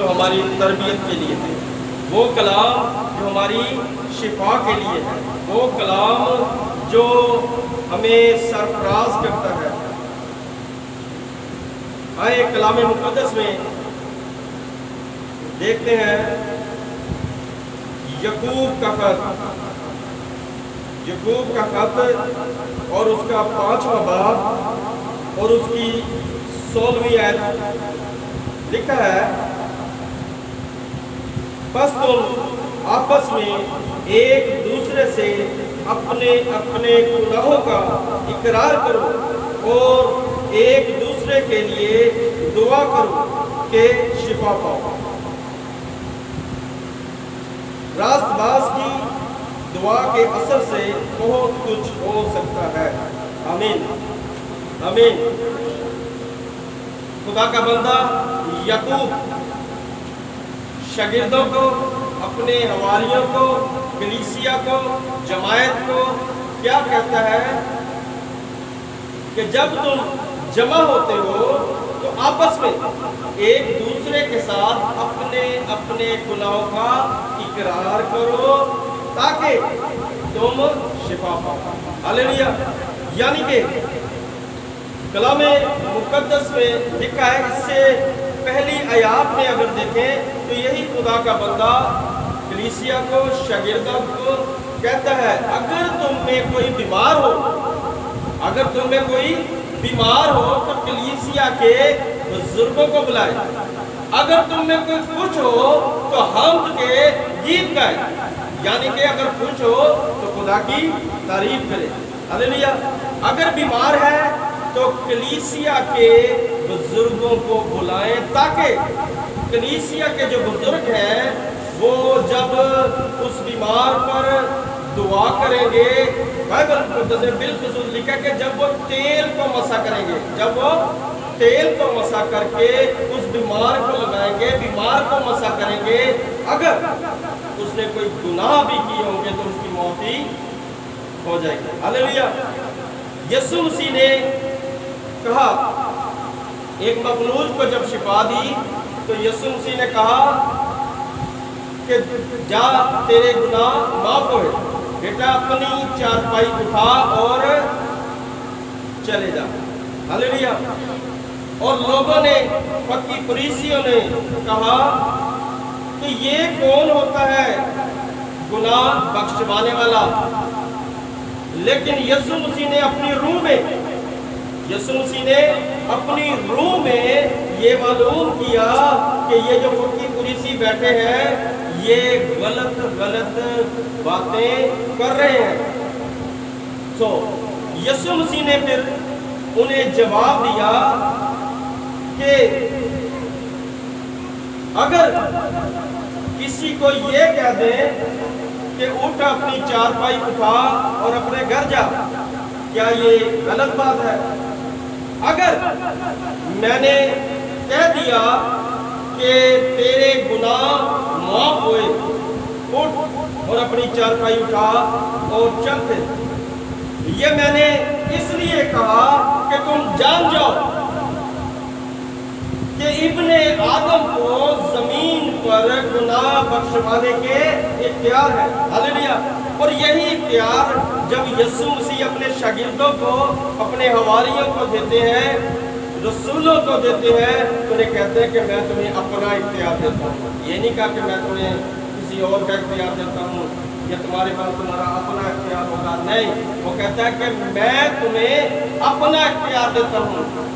جو ہماری تربیت کے لیے ہے، وہ کلام جو ہماری شفا کے لیے ہے، وہ کلام جو ہمیں سرفراز کرتا ہے۔ آئے کلام مقدس میں دیکھتے ہیں یعقوب کا خط اور اس کا 5واں باب اور اس کی 16ویں آیت لکھا ہے، بس تم آپس میں ایک دوسرے سے اپنے اپنے گناہوں کا اقرار کرو اور ایک دوسرے کے لیے دعا کرو کہ شفا پاؤ۔ راست باز کی دعا کے اثر سے بہت کچھ ہو سکتا ہے۔ آمین آمین۔ خدا کا بندہ یعقوب شاگردوں کو، اپنے حواریوں کو، کلیسیا کو، جماعت کو کیا کہتا ہے کہ جب تم جمع ہوتے ہو تو آپس میں ایک دوسرے کے ساتھ اپنے اپنے گناہوں کا اقرار کرو تاکہ تم شفا پاؤ۔ ہاللیلویا۔ یعنی کہ کلام مقدس میں لکھا ہے، اس سے پہلی آیات میں اگر دیکھیں تو یہی خدا کا بندہ کلیسیا کو، شاگردوں کو کہتا ہے، اگر تم میں کوئی بیمار ہو تو کلیسیا کے بزرگوں کو بلائے، اگر تم میں کوئی کچھ ہو تو حمد کے گیت گائے، یعنی کہ اگر کچھ ہو تو خدا کی تعریف کرے۔ ہاللیلویا۔ اگر بیمار ہے تو کلیسیا کے بزرگوں کو بلائیں تاکہ کلیسیا کے جو بزرگ ہیں وہ جب اس بیمار پر دعا کریں گے، بائبل مقدس میں بالخصوص لکھا کہ جب وہ تیل کو مسح کریں گے، جب وہ تیل کو مسح کر کے اس بیمار کو لگائیں گے، بیمار کو مسح کریں گے، اگر اس نے کوئی گناہ بھی کیے ہوں گے تو اس کی موت ہی ہو جائے گی۔ ہاللیلویا۔ یسوع مسیح نے کہا، ایک مفلوج کو جب شفا دی تو یسوع مسیح نے کہا کہ جا تیرے گناہ معاف ہوئے، بیٹا اپنی چارپائی اٹھا اور چلے جا۔ ہاللیلویا۔ اور لوگوں نے، فقی فریسیوں نے کہا کہ یہ کون ہوتا ہے گناہ بخشوانے والا؟ لیکن یسوع مسیح نے اپنی روح میں یہ معلوم کیا کہ یہ جو فقی فریسی بیٹھے ہیں یہ غلط باتیں کر رہے ہیں۔ یسوع مسیح نے پھر انہیں جواب دیا کہ اگر کسی کو یہ کہہ دیں کہ اٹھ اپنی چارپائی اٹھا اور اپنے گھر جا، کیا یہ غلط بات ہے؟ اگر میں نے کہہ دیا کہ تیرے گناہ معاف ہوئے، اٹھ اور اپنی چارپائی اٹھا اور چل پھر، یہ میں نے اس لیے کہا کہ تم جان جاؤ کہ ابن آدم کو زمین پر گناہ بخشوانے کے اختیار ہے۔ ہاللیلویا۔ اور یہی اختیار جب یسوع مسیح اپنے شاگردوں کو، اپنے حواریوں کو دیتے ہیں، رسولوں کو دیتے ہیں، تو انہیں کہتے ہیں کہ میں تمہیں اپنا اختیار دیتا ہوں۔ یہ نہیں کہا کہ میں تمہیں کسی اور کا اختیار دیتا ہوں یا تمہارے پاس تمہارا اپنا اختیار ہوگا، نہیں، وہ کہتا ہے کہ میں تمہیں اپنا اختیار دیتا ہوں۔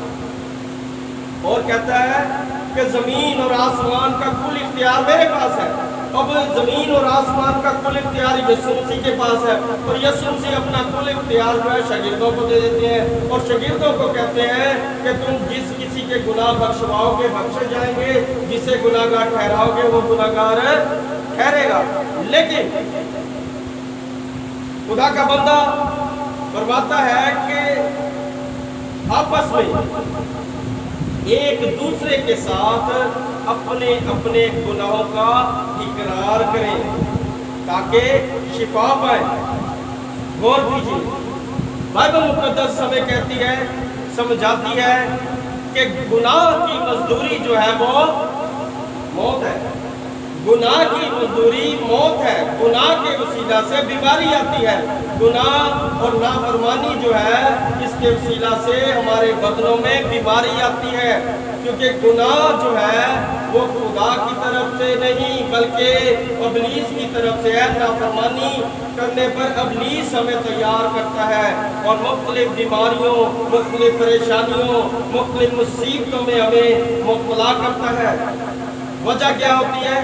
اور کہتا ہے کہ زمین اور آسمان کا کل اختیار میرے پاس ہے۔ اب زمین اور آسمان کا کل اختیار یسوع مسیح کے پاس ہے، اور یسوع مسیح اپنا کل اختیار جو ہے شاگردوں کو دے دیتے ہیں، اور شاگردوں کو کہتے ہیں کہ تم جس کسی کے گناہ بخشواؤ گے بخشے جائیں گے، جسے گناہ گار ٹھہراؤ گے وہ گناہ گار ٹھہرے گا۔ لیکن خدا کا بندہ فرماتا ہے کہ آپس میں ایک دوسرے کے ساتھ اپنے اپنے گناہوں کا اقرار کریں تاکہ شفا پائیں۔ غور کیجیے، بائبل مقدس ہمیں کہتی ہے، سمجھاتی ہے کہ گناہ کی مزدوری جو ہے وہ موت ہے، گناہ کی مزدوری موت ہے، گناہ کے وسیلہ سے بیماری آتی ہے، گناہ اور نافرمانی جو ہے اس کے وسیلہ سے ہمارے بدنوں میں بیماری آتی ہے، کیونکہ گناہ جو ہے وہ خدا کی طرف سے نہیں بلکہ ابلیس کی طرف سے ہے۔ نافرمانی کرنے پر ابلیس ہمیں تیار کرتا ہے اور مختلف بیماریوں، مختلف پریشانیوں، مختلف مصیبتوں میں ہمیں مبتلا کرتا ہے۔ وجہ کیا ہوتی ہے؟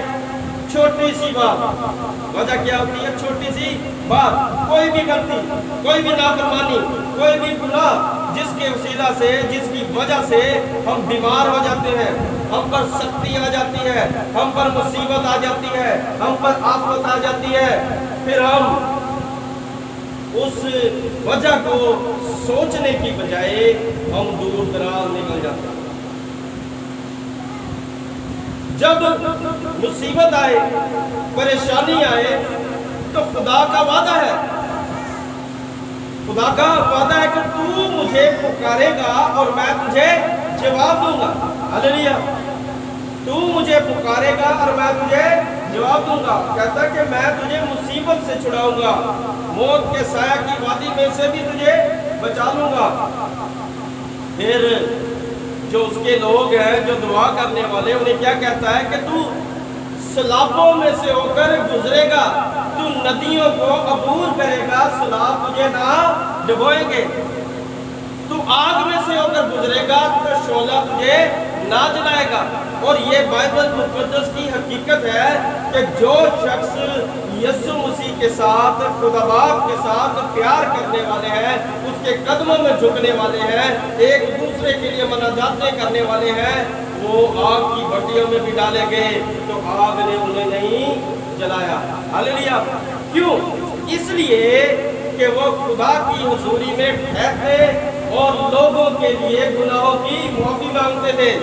چھوٹی سی بات۔ وجہ کیا ہوتی ہے؟ چھوٹی سی بات، کوئی بھی غلطی، کوئی بھی نافرمانی، کوئی بھی گناہ جس کے وسیلہ سے، جس کی وجہ سے ہم بیمار ہو جاتے ہیں، ہم پر سختی آ جاتی ہے، ہم پر مصیبت آ جاتی ہے، ہم پر آفت آ جاتی ہے، پھر ہم اس وجہ کو سوچنے کی بجائے ہم دور دراز نکل جاتے ہیں۔ جب مصیبت آئے، پریشانی آئے تو خدا کا وعدہ ہے، خدا کا وعدہ ہے کہ تو مجھے پکارے گا اور میں تجھے جواب دوں گا۔ ہاللیلویا، تو مجھے پکارے گا اور میں تجھے جواب دوں گا۔ کہتا ہے کہ میں تجھے مصیبت سے چھڑاؤں گا، موت کے سایہ کی وادی میں سے بھی تجھے بچا لوں گا۔ پھر جو اس کے لوگ ہیں، جو دعا کرنے والے، انہیں کیا کہتا ہے کہ تو سیلابوں میں سے ہو کر گزرے گا، تو ندیوں کو عبور کرے گا، سیلاب تجھے نہ ڈبوئیں گے، تو آگ میں سے ہو کر گزرے گا تو شعلہ تجھے نہ جلائے گا۔ اور یہ بائبل مقدس کی حقیقت ہے کہ جو شخص یسوع مسیح کے ساتھ، خدا باپ کے ساتھ پیار کرنے والے ہیں، اس کے قدموں میں جھکنے والے ہیں، ایک دوسرے کے لیے مناجاتیں کرنے والے ہیں، وہ آگ کی بھٹیوں میں بھی ڈالے گئے تو آگ نے انہیں نہیں جلایا۔ ہاللیلویا، کیوں؟ اس لیے کہ وہ خدا کی حضوری میں ٹھہرتے اور لوگوں کے لیے گناہوں کی معافی مانگتے تھے۔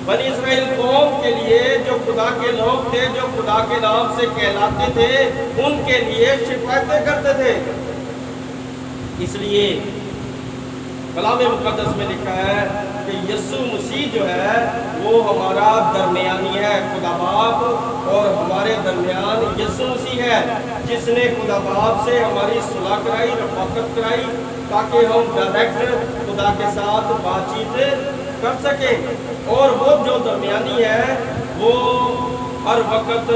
بنی اسرائیل قوم کے لیے، جو خدا کے لوگ تھے، جو خدا کے نام سے کہلاتے تھے، ان کے لیے شفاعتیں کرتے تھے۔ اس لیے کلام مقدس میں لکھا ہے کہ یسوع مسیح جو ہے وہ ہمارا درمیانی ہے، خدا باپ اور ہمارے درمیان یسوع مسیح ہے، جس نے خدا باپ سے ہماری صلح کرائی، رفاقت کرائی، تاکہ ہم ڈائریکٹ خدا کے ساتھ بات چیت کر سکیں۔ اور وہ جو درمیانی ہے وہ ہر وقت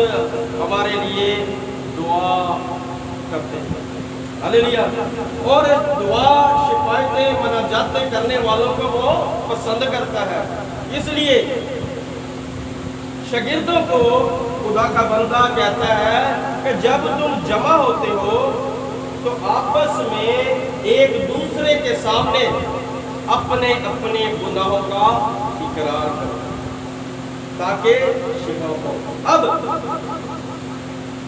ہمارے لیے دعا کرتے ہیں۔ ہاللیلویا، اور دعا، شفاعتیں، مناجاتیں کرنے والوں کو وہ پسند کرتا ہے۔ اس لیے شاگردوں کو خدا کا بندہ کہتا ہے کہ جب تم جمع ہوتے ہو تو آپس میں ایک دوسرے کے سامنے اپنے اپنے گناہوں کا اقرار کرو تاکہ شفا ہو۔ اب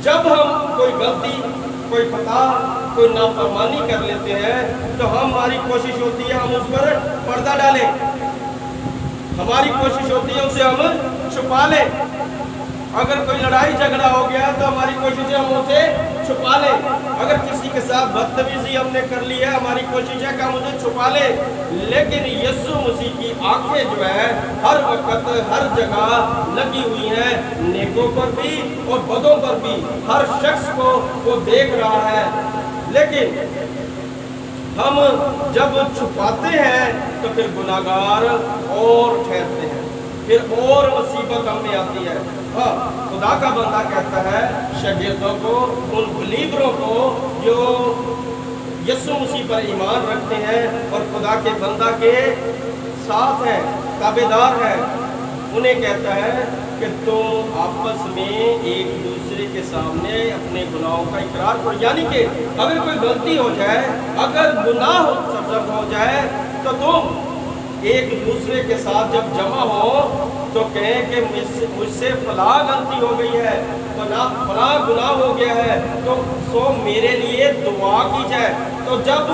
جب ہم کوئی غلطی، کوئی خطا، کوئی نافرمانی کر لیتے ہیں تو ہماری کوشش ہوتی ہے ہم اس پر پردہ ڈالیں، ہماری کوشش ہوتی ہے اسے ہم چھپا لیں۔ اگر کوئی لڑائی جھگڑا ہو گیا تو ہماری کوشش ہے ہم اسے چھپا لیں۔ اگر کسی کے ساتھ بدتمیزی ہم نے کر لی ہے، ہماری کوشش ہے کہ ہم اسے چھپا لیں۔ لیکن یسوع مسیح کی آنکھیں جو ہے ہر وقت ہر جگہ لگی ہوئی ہیں، نیکوں پر بھی اور بدوں پر بھی، ہر شخص کو وہ دیکھ رہا ہے۔ لیکن ہم جب چھپاتے ہیں تو پھر گناہگار اور ٹھہرتے ہیں، پھر اور مصیبت ہم میں آتی ہے۔ خدا کا بندہ کہتا ہے شاگردوں کو، ان بلیوروں کو جو یسوع مسیح پر ایمان رکھتے ہیں اور خدا کے بندہ کے ساتھ ہیں، تابعدار ہیں، انہیں کہتا ہے کہ تم آپس میں ایک دوسرے کے سامنے اپنے گناہوں کا اقرار کرو۔ یعنی کہ اگر کوئی غلطی ہو جائے، اگر گناہ سرزد ہو جائے تو تم ایک دوسرے کے ساتھ جب جمع ہو تو کہیں کہ مجھ سے فلاں غلطی ہو گئی ہے، فلاں گناہ ہو گیا ہے، تو سو میرے لیے دعا کی جائے۔ تو جب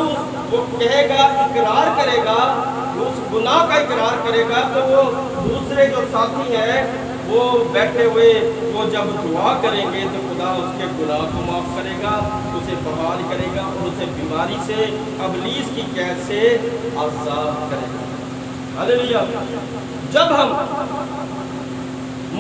وہ کہے گا، اقرار کرے گا، اس گناہ کا اقرار کرے گا، تو وہ دوسرے جو ساتھی ہیں وہ بیٹھے ہوئے وہ جب دعا کریں گے تو خدا اس کے گناہ کو معاف کرے گا، اسے بحال کرے گا اور اسے بیماری سے، ابلیس کی قید سے آزاد کرے گا۔ ہاللیلویا، جب ہم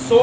100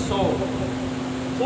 100।